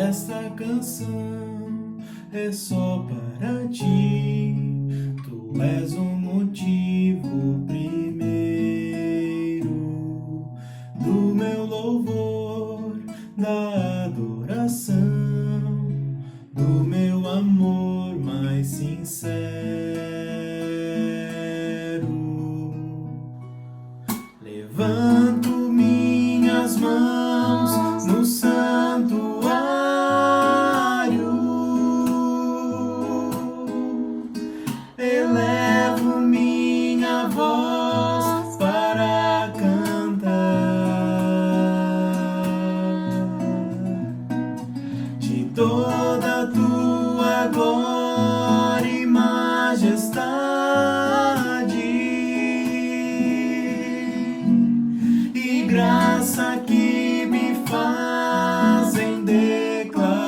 Esta canção é só para ti. Tu és o motivo primeiro do meu louvor, da adoração, do meu amor mais sincero. Levanto minhas mãos no santuário, elevo minha voz para cantar de toda a tua glória e majestade e graça que me fazem declarar: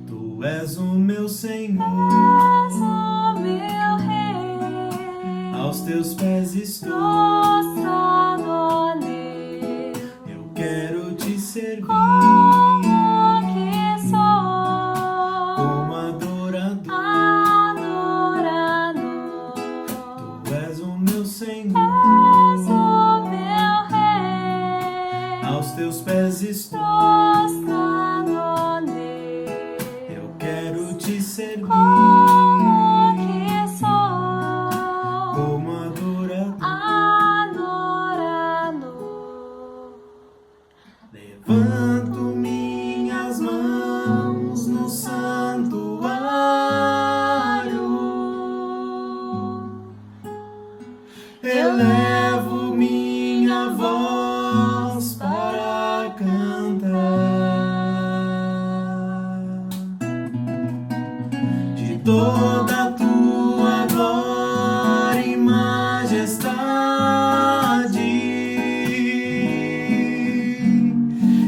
Tu és o meu Senhor, És o meu Rei, aos teus pés estou, prostrado ali, eu quero te servir como que sou, como adorador. adorador. Tu és o meu Senhor, És o meu Rei, aos teus pés estou, prostrado ali, eu quero te servir como que sou, como adorador. adorador. Levanto minhas mãos no santuário, elevo minha voz para cantar de toda a tua glória e majestade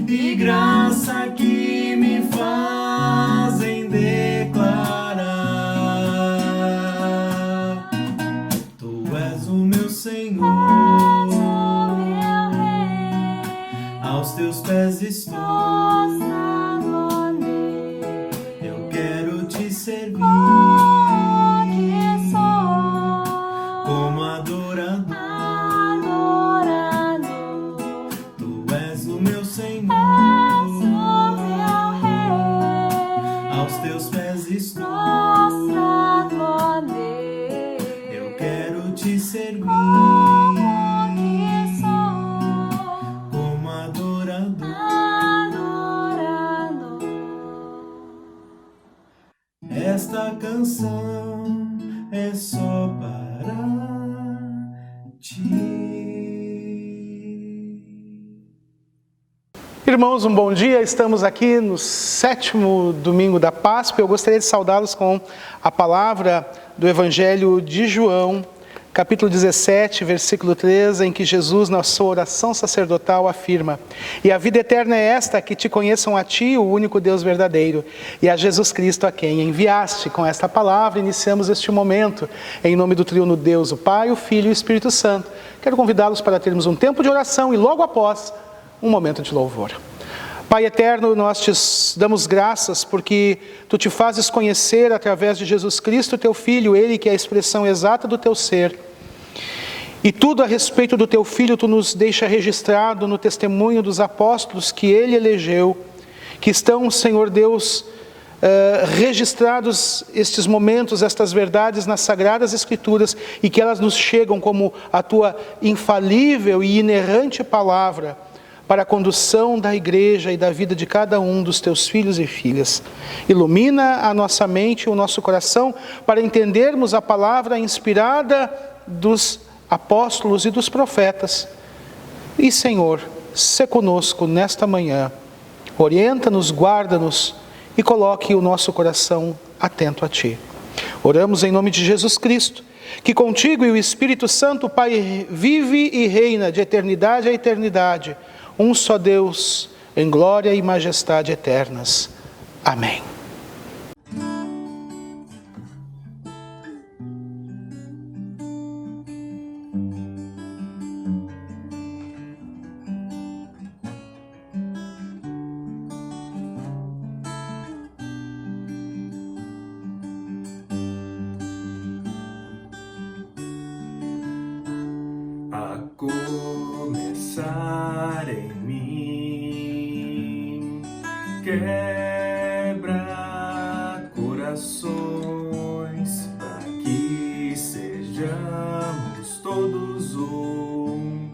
e graça que me fazem declarar: Tu és o meu Senhor, És o meu Rei, aos teus pés estou, prostrado ali, eu quero te servir como que sou, como adorador. adorador. Tu és o meu Senhor, És o meu Rei, aos teus pés estou, prostrado ali, eu quero te servir como que sou, como adorador. adorador. Esta canção é só para ti. Irmãos, um bom dia. Estamos aqui no 7º domingo da Páscoa. Eu gostaria de saudá-los com a palavra do Evangelho de João, capítulo 17, versículo 13, em que Jesus, na sua oração sacerdotal, afirma: E a vida eterna é esta, que te conheçam a ti, o único Deus verdadeiro, e a Jesus Cristo a quem enviaste. Com esta palavra, iniciamos este momento, em nome do triuno Deus, o Pai, o Filho e o Espírito Santo. Quero convidá-los para termos um tempo de oração e, logo após, um momento de louvor. Pai eterno, nós te damos graças porque Tu te fazes conhecer através de Jesus Cristo, Teu Filho, Ele que é a expressão exata do Teu ser. E tudo a respeito do Teu Filho Tu nos deixa registrado no testemunho dos apóstolos que Ele elegeu, que estão, Senhor Deus, registrados estes momentos, estas verdades nas Sagradas Escrituras, e que elas nos chegam como a Tua infalível e inerrante palavra, para a condução da igreja e da vida de cada um dos Teus filhos e filhas. Ilumina a nossa mente e o nosso coração para entendermos a palavra inspirada dos apóstolos e dos profetas. E, Senhor, sê conosco nesta manhã. Orienta-nos, guarda-nos e coloque o nosso coração atento a Ti. Oramos em nome de Jesus Cristo, que contigo e o Espírito Santo, Pai, vive e reina de eternidade a eternidade, um só Deus, em glória e majestade eternas. Amém. começar em mim. Quebra corações para que sejamos todos um,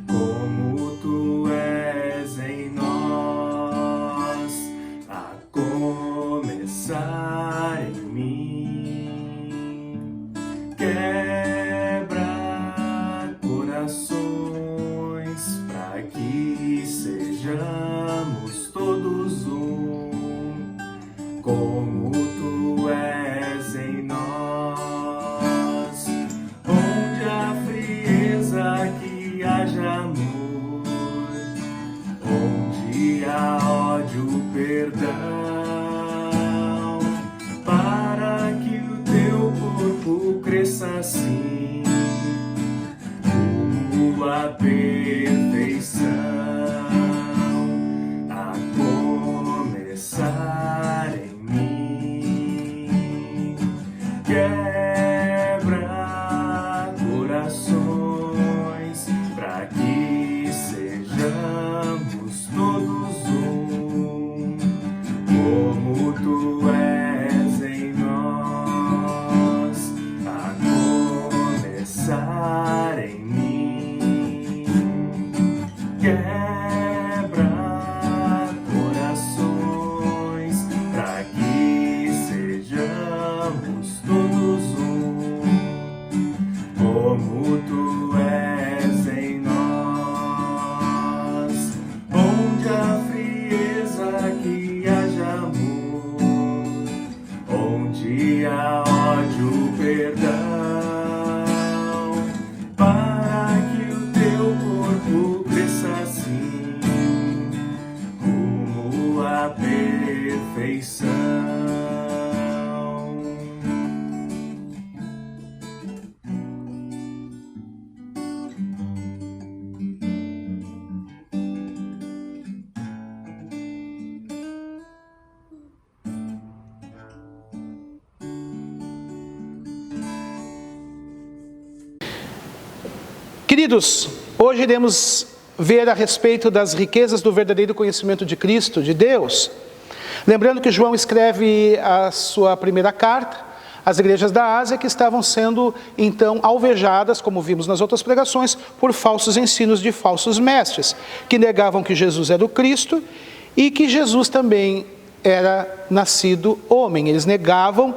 como tu és em nós, a começar em mim. Quebra corações para que sejamos todos um, como tu és em nós. Onde há frieza, que haja amor. Onde há ódio, perdão. Para que o teu corpo cresça assim, rumo à perfeição, a começar em mim. Quebra corações para que sejamos todos um, como tu és em nós, a começar em mim. Quebra corações para que sejamos todos um, como tu és em nós. Onde há frieza, que haja amor. Onde há ódio, perdão. Para que o teu corpo cresça assim, rumo à perfeição. Queridos, hoje iremos ver a respeito das riquezas do verdadeiro conhecimento de Cristo, de Deus. Lembrando que João escreve a sua primeira carta às igrejas da Ásia, que estavam sendo então alvejadas, como vimos nas outras pregações, por falsos ensinos de falsos mestres, que negavam que Jesus era o Cristo e que Jesus também era nascido homem. Eles negavam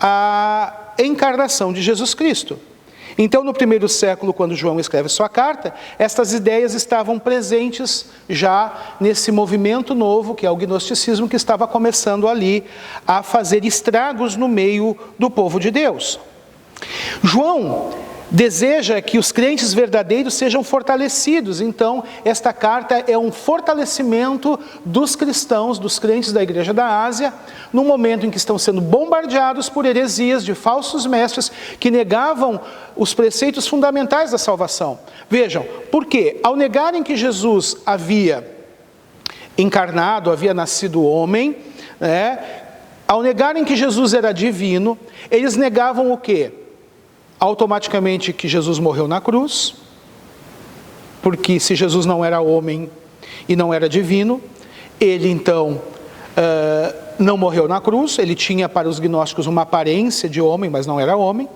a encarnação de Jesus Cristo. Então, no primeiro século, quando João escreve sua carta, estas ideias estavam presentes já nesse movimento novo, que é o gnosticismo, que estava começando ali a fazer estragos no meio do povo de Deus. João deseja que os crentes verdadeiros sejam fortalecidos. Então, esta carta é um fortalecimento dos cristãos, dos crentes da igreja da Ásia, no momento em que estão sendo bombardeados por heresias de falsos mestres que negavam os preceitos fundamentais da salvação. Vejam, por quê? Ao negarem que Jesus havia encarnado, havia nascido homem, ao negarem que Jesus era divino, eles negavam o quê? Automaticamente que Jesus morreu na cruz, porque se Jesus não era homem e não era divino, ele então não morreu na cruz, ele tinha para os gnósticos uma aparência de homem, mas não era homem.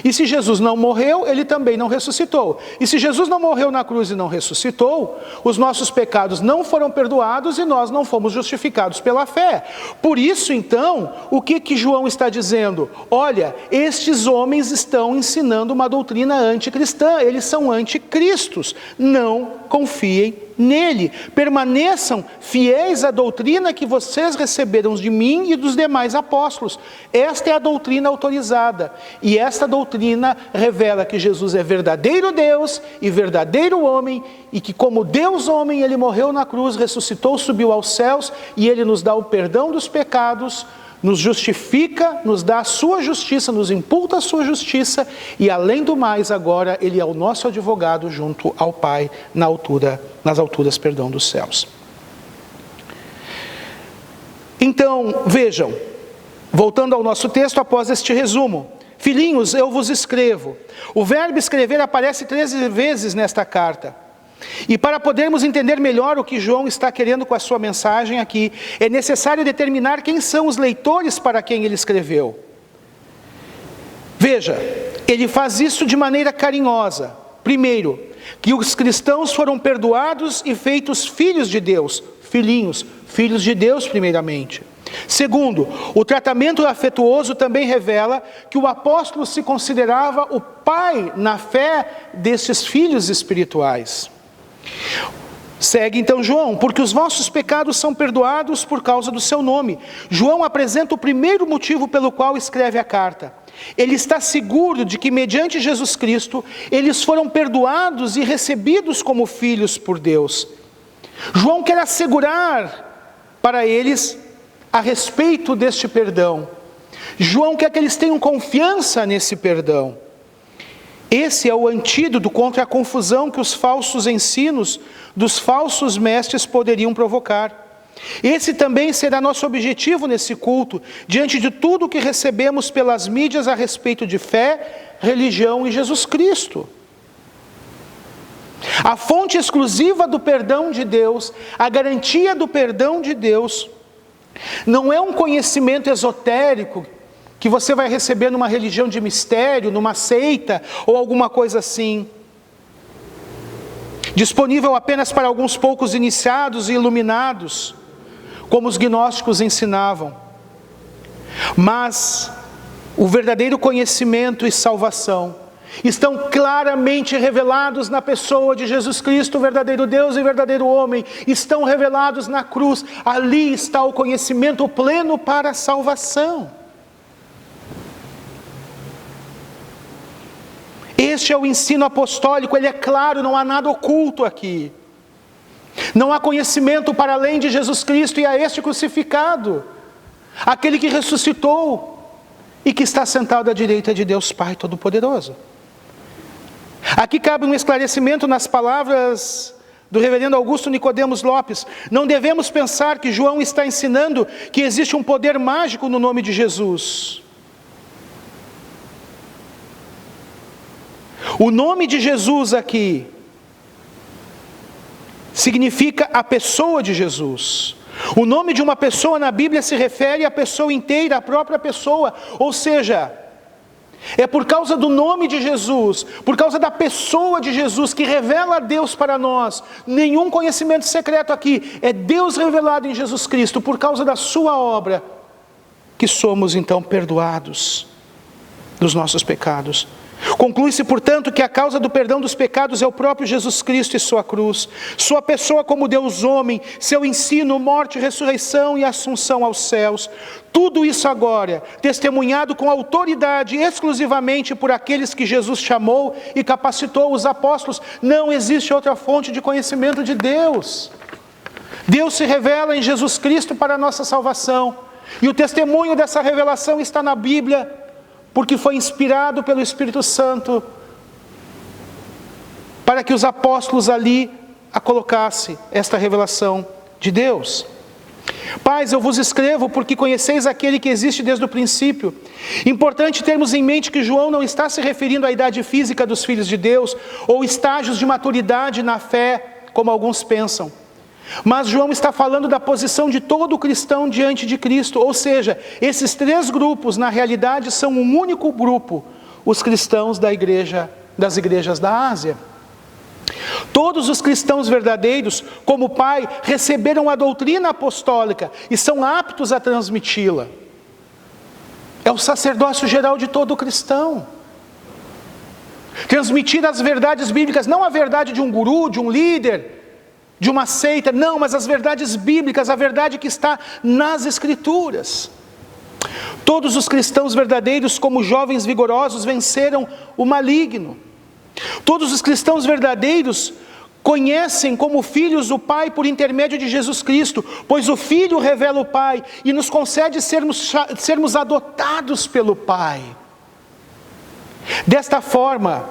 E se Jesus não morreu, ele também não ressuscitou. E se Jesus não morreu na cruz e não ressuscitou, os nossos pecados não foram perdoados e nós não fomos justificados pela fé. Por isso, então, o que João está dizendo? Olha, estes homens estão ensinando uma doutrina anticristã, eles são anticristos. Não confiem nele. Permaneçam fiéis à doutrina que vocês receberam de mim e dos demais apóstolos. Esta é a doutrina autorizada. E esta doutrina revela que Jesus é verdadeiro Deus e verdadeiro homem, e que como Deus homem, ele morreu na cruz, ressuscitou, subiu aos céus, e ele nos dá o perdão dos pecados, nos justifica, nos dá a sua justiça, nos imputa a sua justiça, e além do mais, agora ele é o nosso advogado junto ao Pai nas alturas dos céus. Então, vejam, voltando ao nosso texto após este resumo: filhinhos, eu vos escrevo. O verbo escrever aparece 13 vezes nesta carta. E para podermos entender melhor o que João está querendo com a sua mensagem aqui, é necessário determinar quem são os leitores para quem ele escreveu. Veja, ele faz isso de maneira carinhosa. Primeiro, que os cristãos foram perdoados e feitos filhos de Deus, filhos de Deus primeiramente. Segundo, o tratamento afetuoso também revela que o apóstolo se considerava o pai na fé destes filhos espirituais. Segue então João, porque os vossos pecados são perdoados por causa do seu nome. João apresenta o primeiro motivo pelo qual escreve a carta. Ele está seguro de que mediante Jesus Cristo, eles foram perdoados e recebidos como filhos por Deus. João quer assegurar para eles a respeito deste perdão. João quer que eles tenham confiança nesse perdão. Esse é o antídoto contra a confusão que os falsos ensinos dos falsos mestres poderiam provocar. Esse também será nosso objetivo nesse culto, diante de tudo que recebemos pelas mídias a respeito de fé, religião e Jesus Cristo. A fonte exclusiva do perdão de Deus, a garantia do perdão de Deus, não é um conhecimento esotérico que você vai receber numa religião de mistério, numa seita ou alguma coisa assim, disponível apenas para alguns poucos iniciados e iluminados, como os gnósticos ensinavam. Mas o verdadeiro conhecimento e salvação estão claramente revelados na pessoa de Jesus Cristo, o verdadeiro Deus e verdadeiro homem, estão revelados na cruz. Ali está o conhecimento pleno para a salvação. Este é o ensino apostólico, ele é claro, não há nada oculto aqui. Não há conhecimento para além de Jesus Cristo e a este crucificado, aquele que ressuscitou e que está sentado à direita de Deus Pai Todo-Poderoso. Aqui cabe um esclarecimento nas palavras do reverendo Augusto Nicodemos Lopes. Não devemos pensar que João está ensinando que existe um poder mágico no nome de Jesus. O nome de Jesus aqui significa a pessoa de Jesus. O nome de uma pessoa na Bíblia se refere à pessoa inteira, à própria pessoa. Ou seja, é por causa do nome de Jesus, por causa da pessoa de Jesus, que revela a Deus para nós. Nenhum conhecimento secreto aqui, é Deus revelado em Jesus Cristo, por causa da sua obra, que somos então perdoados dos nossos pecados. Conclui-se, portanto, que a causa do perdão dos pecados é o próprio Jesus Cristo e sua cruz, sua pessoa como Deus homem, seu ensino, morte, ressurreição e assunção aos céus. Tudo isso agora, testemunhado com autoridade exclusivamente por aqueles que Jesus chamou e capacitou, os apóstolos. Não existe outra fonte de conhecimento de Deus. Deus se revela em Jesus Cristo para a nossa salvação. E o testemunho dessa revelação está na Bíblia, porque foi inspirado pelo Espírito Santo, para que os apóstolos ali a colocassem esta revelação de Deus. Pais, eu vos escrevo porque conheceis aquele que existe desde o princípio. Importante termos em mente que João não está se referindo à idade física dos filhos de Deus, ou estágios de maturidade na fé, como alguns pensam. Mas João está falando da posição de todo cristão diante de Cristo, ou seja, esses três grupos na realidade são um único grupo, os cristãos das igrejas da Ásia. Todos os cristãos verdadeiros, como Pai, receberam a doutrina apostólica e são aptos a transmiti-la. É o sacerdócio geral de todo cristão. Transmitir as verdades bíblicas, não a verdade de um guru, de um líder, de uma seita, não, mas as verdades bíblicas, a verdade que está nas Escrituras. Todos os cristãos verdadeiros, como jovens vigorosos, venceram o maligno. Todos os cristãos verdadeiros conhecem como filhos o Pai por intermédio de Jesus Cristo, pois o Filho revela o Pai e nos concede sermos adotados pelo Pai. Desta forma,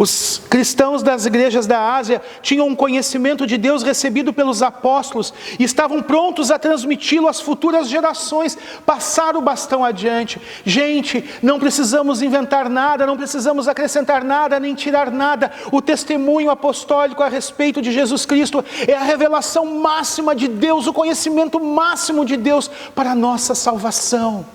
Os cristãos das igrejas da Ásia tinham um conhecimento de Deus recebido pelos apóstolos e estavam prontos a transmiti-lo às futuras gerações, passar o bastão adiante. Gente, não precisamos inventar nada, não precisamos acrescentar nada, nem tirar nada. O testemunho apostólico a respeito de Jesus Cristo é a revelação máxima de Deus, o conhecimento máximo de Deus para a nossa salvação.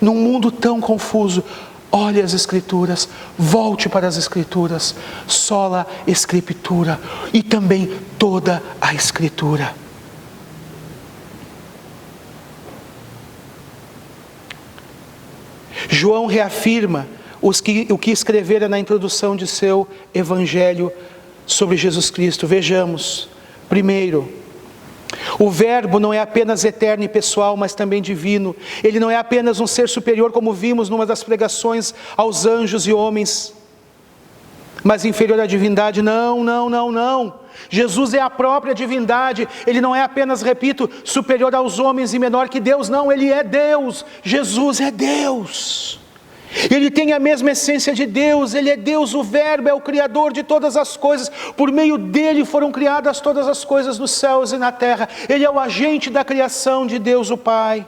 Num mundo tão confuso, olhe as Escrituras, volte para as Escrituras, sola Escritura e também toda a Escritura. João reafirma o que escrevera na introdução de seu Evangelho sobre Jesus Cristo. Vejamos, primeiro, o Verbo não é apenas eterno e pessoal, mas também divino. Ele não é apenas um ser superior, como vimos numa das pregações aos anjos e homens, mas inferior à divindade. Não. Jesus é a própria divindade. Ele não é apenas, repito, superior aos homens e menor que Deus. Não, Ele é Deus. Jesus é Deus. Ele tem a mesma essência de Deus. Ele é Deus, o Verbo é o Criador de todas as coisas. Por meio dele foram criadas todas as coisas nos céus e na terra. Ele é o agente da criação de Deus o Pai.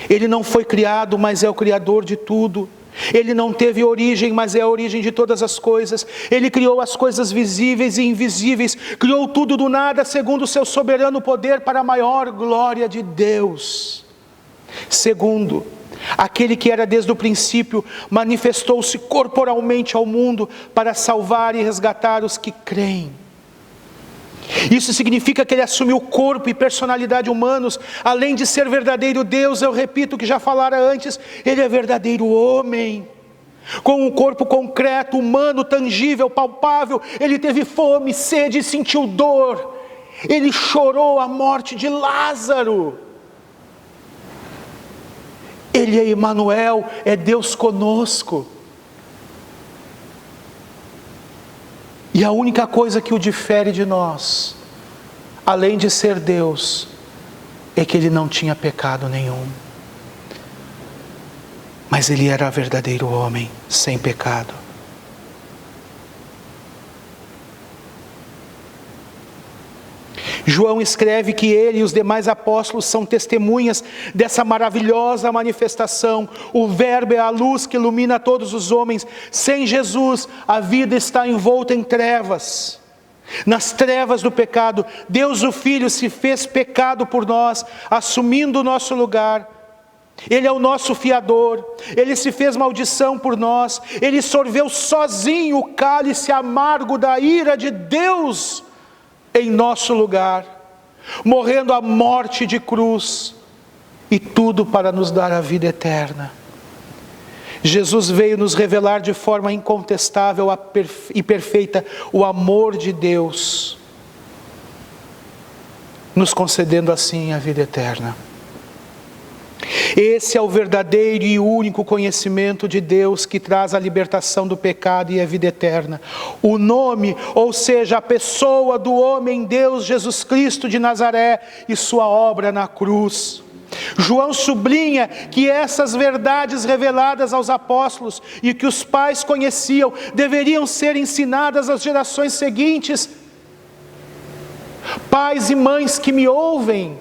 Ele não foi criado, mas é o Criador de tudo. Ele não teve origem, mas é a origem de todas as coisas. Ele criou as coisas visíveis e invisíveis. Criou tudo do nada, segundo o seu soberano poder, para a maior glória de Deus. Segundo, aquele que era desde o princípio, manifestou-se corporalmente ao mundo para salvar e resgatar os que creem. Isso significa que ele assumiu corpo e personalidade humanos. Além de ser verdadeiro Deus, eu repito o que já falara antes, ele é verdadeiro homem. Com um corpo concreto, humano, tangível, palpável. Ele teve fome, sede e sentiu dor. Ele chorou a morte de Lázaro. Ele é Emanuel, é Deus conosco. E a única coisa que o difere de nós, além de ser Deus, é que ele não tinha pecado nenhum. Mas ele era verdadeiro homem, sem pecado. João escreve que ele e os demais apóstolos são testemunhas dessa maravilhosa manifestação. O Verbo é a luz que ilumina todos os homens. Sem Jesus, a vida está envolta em trevas. Nas trevas do pecado, Deus o Filho se fez pecado por nós, assumindo o nosso lugar. Ele é o nosso fiador, Ele se fez maldição por nós, Ele sorveu sozinho o cálice amargo da ira de Deus em nosso lugar, morrendo a morte de cruz, e tudo para nos dar a vida eterna. Jesus veio nos revelar de forma incontestável e perfeita o amor de Deus, nos concedendo assim a vida eterna. Esse é o verdadeiro e único conhecimento de Deus que traz a libertação do pecado e a vida eterna. O nome, ou seja, a pessoa do homem Deus Jesus Cristo de Nazaré e sua obra na cruz. João sublinha que essas verdades reveladas aos apóstolos e que os pais conheciam deveriam ser ensinadas às gerações seguintes. Pais e mães que me ouvem,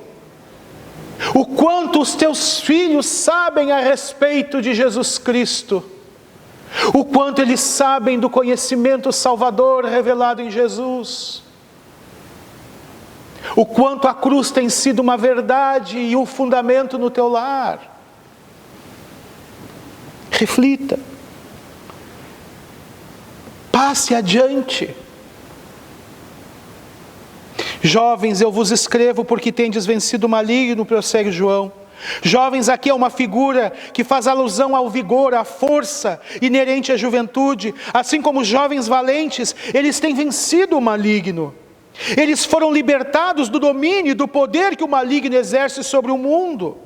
o quanto os teus filhos sabem a respeito de Jesus Cristo, o quanto eles sabem do conhecimento salvador revelado em Jesus, o quanto a cruz tem sido uma verdade e um fundamento no teu lar. Reflita, passe adiante. Jovens, eu vos escrevo porque tendes vencido o maligno, prossegue João. Jovens aqui é uma figura que faz alusão ao vigor, à força inerente à juventude. Assim como os jovens valentes, eles têm vencido o maligno. Eles foram libertados do domínio e do poder que o maligno exerce sobre o mundo.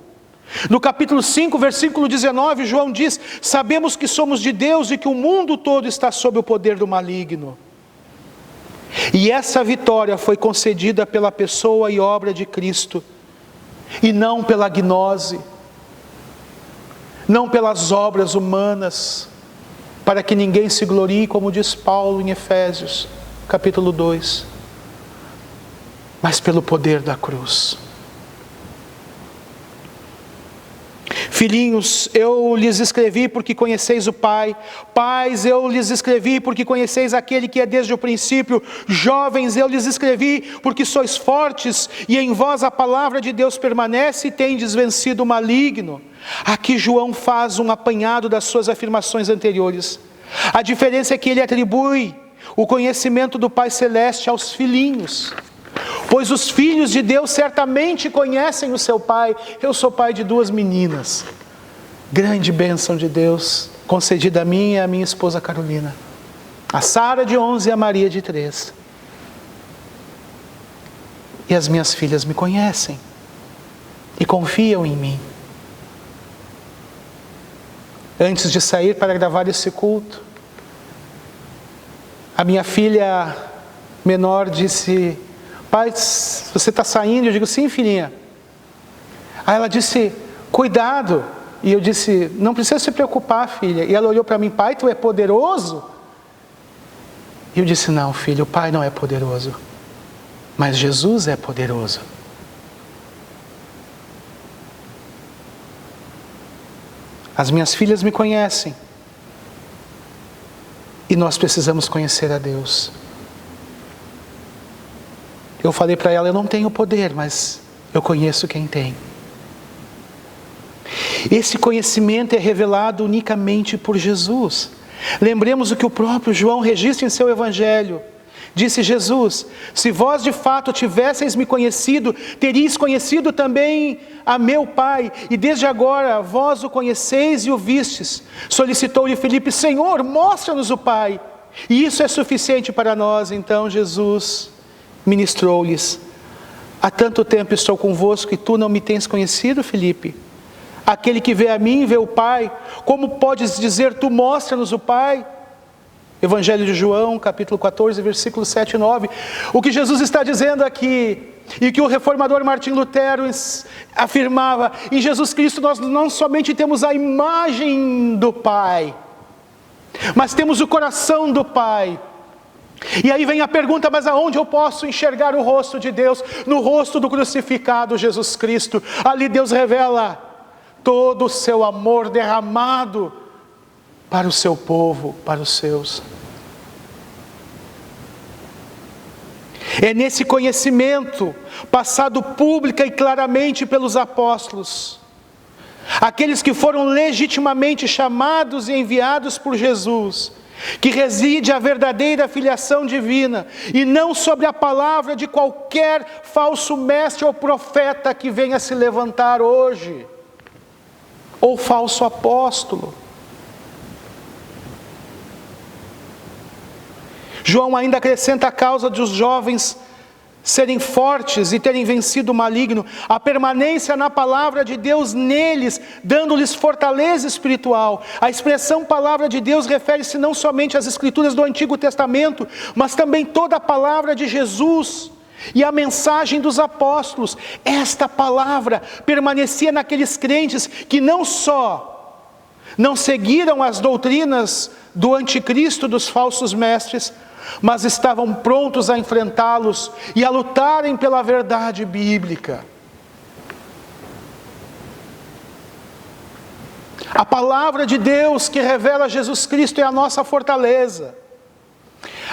No capítulo 5, versículo 19, João diz: sabemos que somos de Deus e que o mundo todo está sob o poder do maligno. E essa vitória foi concedida pela pessoa e obra de Cristo, e não pela gnose, não pelas obras humanas, para que ninguém se glorie, como diz Paulo em Efésios, capítulo 2, mas pelo poder da cruz. Filhinhos, eu lhes escrevi porque conheceis o Pai. Pais, eu lhes escrevi porque conheceis aquele que é desde o princípio. Jovens, eu lhes escrevi porque sois fortes e em vós a palavra de Deus permanece e tendes vencido o maligno. Aqui João faz um apanhado das suas afirmações anteriores. A diferença é que ele atribui o conhecimento do Pai Celeste aos filhinhos. Pois os filhos de Deus certamente conhecem o seu pai. Eu sou pai de 2 meninas. Grande bênção de Deus, concedida a mim e à minha esposa Carolina. A Sara de 11 e a Maria de 3. E as minhas filhas me conhecem. E confiam em mim. Antes de sair para gravar esse culto, a minha filha menor disse: pai, você está saindo? Eu digo: sim, filhinha. Aí ela disse: cuidado. E eu disse: não precisa se preocupar, filha. E ela olhou para mim: pai, tu é poderoso? E eu disse: não, filho, o pai não é poderoso, mas Jesus é poderoso. As minhas filhas me conhecem. E nós precisamos conhecer a Deus. Eu falei para ela: eu não tenho poder, mas eu conheço quem tem. Esse conhecimento é revelado unicamente por Jesus. Lembremos o que o próprio João registra em seu Evangelho. Disse Jesus: se vós de fato tivesseis me conhecido, teríeis conhecido também a meu Pai, e desde agora vós o conheceis e o vistes. Solicitou-lhe Filipe: Senhor, mostra-nos o Pai, e isso é suficiente para nós. Então Jesus ministrou-lhes: há tanto tempo estou convosco e tu não me tens conhecido, Filipe? Aquele que vê a mim vê o Pai. Como podes dizer tu, mostra-nos o Pai? Evangelho de João, capítulo 14, versículos 7 e 9. O que Jesus está dizendo aqui, e que o reformador Martim Lutero afirmava: em Jesus Cristo nós não somente temos a imagem do Pai, mas temos o coração do Pai. E aí vem a pergunta: mas aonde eu posso enxergar o rosto de Deus? No rosto do crucificado Jesus Cristo. Ali Deus revela todo o seu amor derramado para o seu povo, para os seus. É nesse conhecimento, passado pública e claramente pelos apóstolos, aqueles que foram legitimamente chamados e enviados por Jesus, que reside a verdadeira filiação divina, e não sobre a palavra de qualquer falso mestre ou profeta que venha se levantar hoje, ou falso apóstolo. João ainda acrescenta a causa dos jovens serem fortes e terem vencido o maligno: a permanência na palavra de Deus neles, dando-lhes fortaleza espiritual. A expressão palavra de Deus refere-se não somente às escrituras do Antigo Testamento, mas também toda a palavra de Jesus e a mensagem dos apóstolos. Esta palavra permanecia naqueles crentes que não só não seguiram as doutrinas do anticristo, dos falsos mestres, mas estavam prontos a enfrentá-los e a lutarem pela verdade bíblica. A palavra de Deus que revela Jesus Cristo é a nossa fortaleza.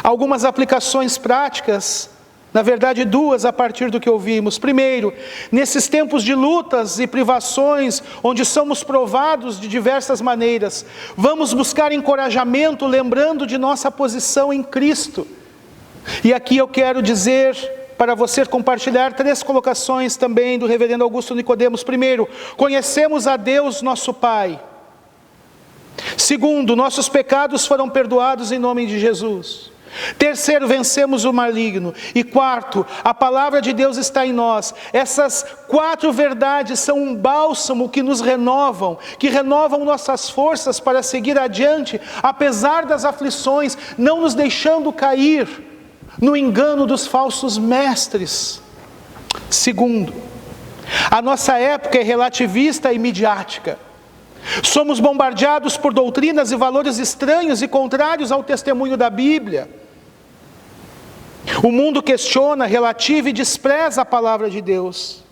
Algumas aplicações práticas, na verdade 2 a partir do que ouvimos. Primeiro, nesses tempos de lutas e privações, onde somos provados de diversas maneiras, vamos buscar encorajamento lembrando de nossa posição em Cristo. E aqui eu quero dizer para você compartilhar 3 colocações também do reverendo Augusto Nicodemos. Primeiro, conhecemos a Deus nosso Pai. Segundo, nossos pecados foram perdoados em nome de Jesus. Terceiro, vencemos o maligno. E quarto, a palavra de Deus está em nós. Essas 4 verdades são um bálsamo que nos renovam, que renovam nossas forças para seguir adiante, apesar das aflições, não nos deixando cair no engano dos falsos mestres. Segundo, a nossa época é relativista e midiática. Somos bombardeados por doutrinas e valores estranhos e contrários ao testemunho da Bíblia. O mundo questiona, relativa e despreza a palavra de Deus.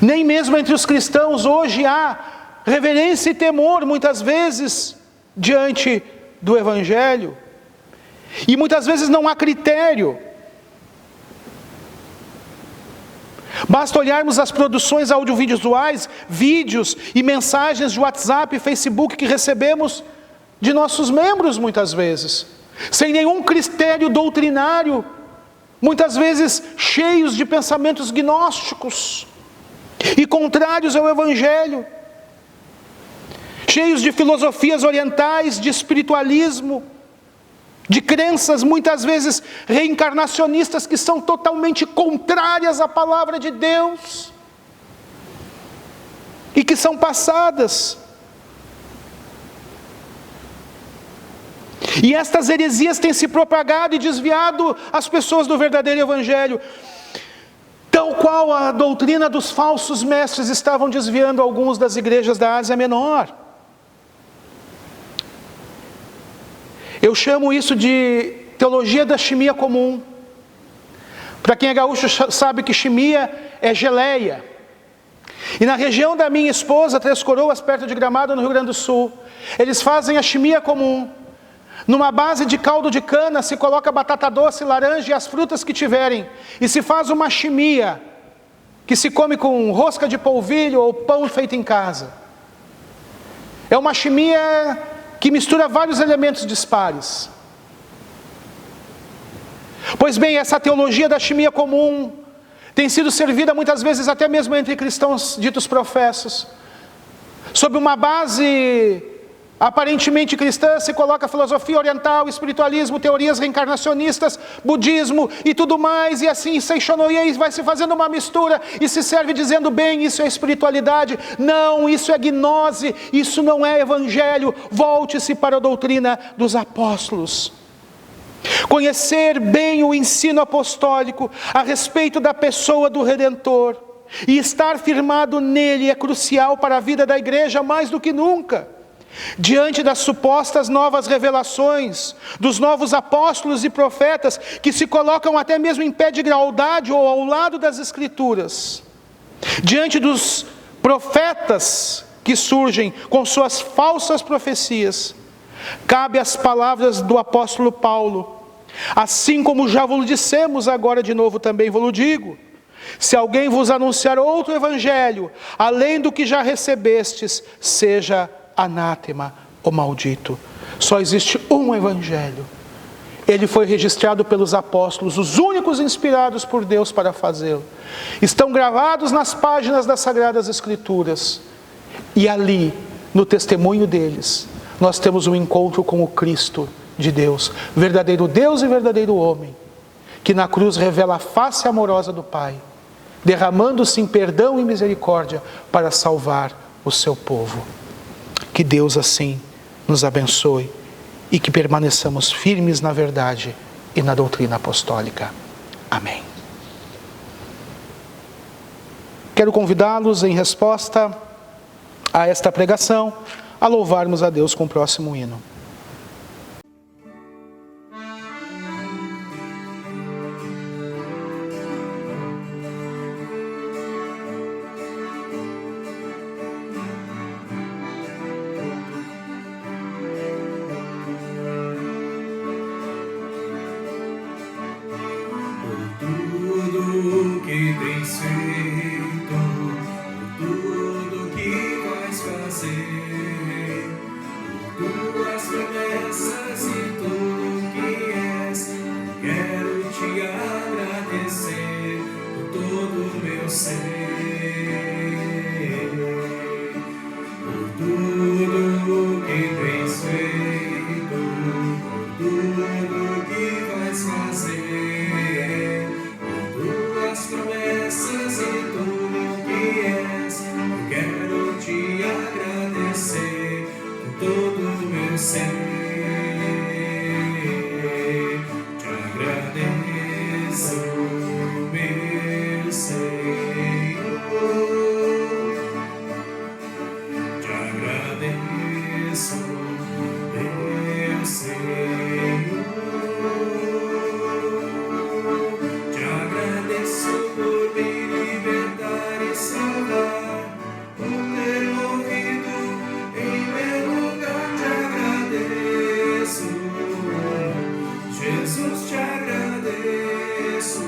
Nem mesmo entre os cristãos hoje há reverência e temor, muitas vezes, diante do Evangelho. E muitas vezes não há critério. Basta olharmos as produções audiovisuais, vídeos e mensagens de WhatsApp e Facebook que recebemos de nossos membros muitas vezes, sem nenhum critério doutrinário, muitas vezes cheios de pensamentos gnósticos e contrários ao Evangelho, cheios de filosofias orientais, de espiritualismo, de crenças muitas vezes reencarnacionistas que são totalmente contrárias à palavra de Deus e que são passadas. E estas heresias têm se propagado e desviado as pessoas do verdadeiro Evangelho, tal qual a doutrina dos falsos mestres estavam desviando alguns das igrejas da Ásia Menor. Eu chamo isso de teologia da chimia comum. Para quem é gaúcho sabe que chimia é geleia. E na região da minha esposa, Três Coroas, perto de Gramado, no Rio Grande do Sul, eles fazem a chimia comum. Numa base de caldo de cana se coloca batata doce, laranja e as frutas que tiverem. E se faz uma chimia, que se come com rosca de polvilho ou pão feito em casa. É uma chimia que mistura vários elementos dispares. Pois bem, essa teologia da chimia comum tem sido servida muitas vezes até mesmo entre cristãos ditos professos. Sob uma base aparentemente cristã, se coloca filosofia oriental, espiritualismo, teorias reencarnacionistas, budismo e tudo mais, e assim Seixonoye vai se fazendo uma mistura e se serve dizendo, bem, isso é espiritualidade. Não, isso é gnose, isso não é evangelho. Volte-se para a doutrina dos apóstolos. Conhecer bem o ensino apostólico a respeito da pessoa do Redentor e estar firmado nele é crucial para a vida da igreja mais do que nunca. Diante das supostas novas revelações, dos novos apóstolos e profetas, que se colocam até mesmo em pé de igualdade ou ao lado das Escrituras, diante dos profetas que surgem com suas falsas profecias, cabe as palavras do apóstolo Paulo, assim como já vos dissemos, agora de novo também vos digo: se alguém vos anunciar outro evangelho, além do que já recebestes, seja anátema ou maldito. Só existe um evangelho. Ele foi registrado pelos apóstolos, os únicos inspirados por Deus para fazê-lo. Estão gravados nas páginas das Sagradas Escrituras. E ali, no testemunho deles, nós temos um encontro com o Cristo de Deus, verdadeiro Deus e verdadeiro homem, que na cruz revela a face amorosa do Pai, derramando-se em perdão e misericórdia para salvar o seu povo. Que Deus assim nos abençoe e que permaneçamos firmes na verdade e na doutrina apostólica. Amém. Quero convidá-los, em resposta a esta pregação, a louvarmos a Deus com o próximo hino. Tudo que tens feito, por tudo que vais fazer, por tuas promessas e tudo que és, quero te agradecer por todo o meu ser, por tudo que tens feito, por tudo que vais fazer, as promessas e tudo que és, eu quero te agradecer por todo o meu ser. Te agradeço, meu Senhor. agradeço, meu Senhor. Te agradeço por me libertar e salvar, por ter morrido em meu lugar. Te agradeço, Jesus, te agradeço.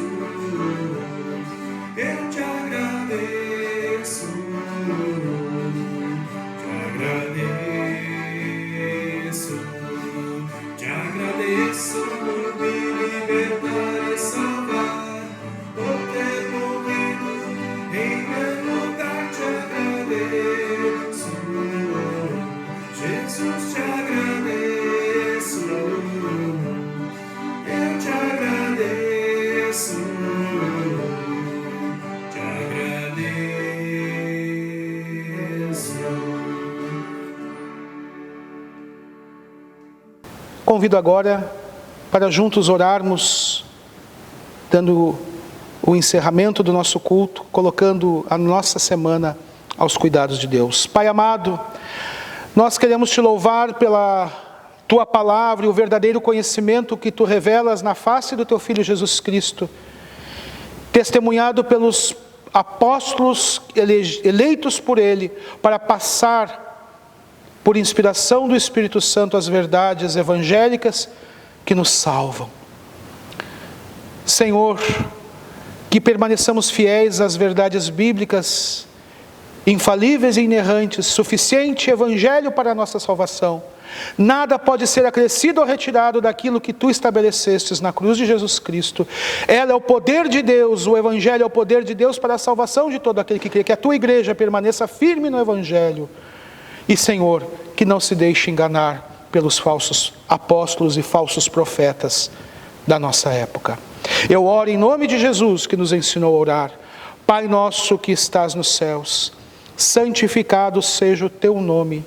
Eu te agradeço, te agradeço por me libertar e salvar, por ter morrido em meu lugar. Te agradeço, Jesus, te agradeço. Eu te agradeço, te agradeço. Convido agora para juntos orarmos, dando o encerramento do nosso culto, colocando a nossa semana aos cuidados de Deus. Pai amado, nós queremos te louvar pela tua palavra e o verdadeiro conhecimento que tu revelas na face do teu Filho Jesus Cristo, testemunhado pelos apóstolos eleitos por ele para passar por inspiração do Espírito Santo as verdades evangélicas que nos salvam. Senhor, que permaneçamos fiéis às verdades bíblicas, infalíveis e inerrantes, suficiente evangelho para a nossa salvação. Nada pode ser acrescido ou retirado daquilo que tu estabelecestes na cruz de Jesus Cristo. Ela é o poder de Deus, o evangelho é o poder de Deus para a salvação de todo aquele que crê. Que a tua igreja permaneça firme no evangelho. E, Senhor, que não se deixe enganar pelos falsos apóstolos e falsos profetas da nossa época. Eu oro em nome de Jesus, que nos ensinou a orar. Pai nosso que estás nos céus, santificado seja o teu nome.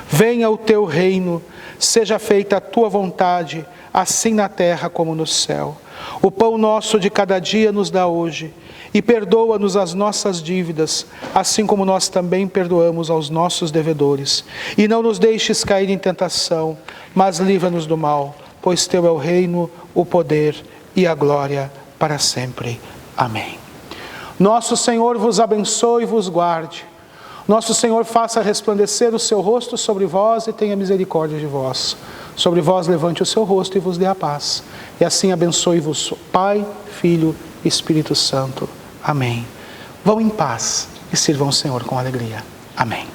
Venha o teu reino, seja feita a tua vontade, assim na terra como no céu. O pão nosso de cada dia nos dá hoje. E perdoa-nos as nossas dívidas, assim como nós também perdoamos aos nossos devedores. E não nos deixes cair em tentação, mas livra-nos do mal, pois teu é o reino, o poder e a glória para sempre. Amém. Nosso Senhor vos abençoe e vos guarde. Nosso Senhor faça resplandecer o seu rosto sobre vós e tenha misericórdia de vós. Sobre vós levante o seu rosto e vos dê a paz. E assim abençoe-vos Pai, Filho e Espírito Santo. Amém. Vão em paz e sirvam o Senhor com alegria. Amém.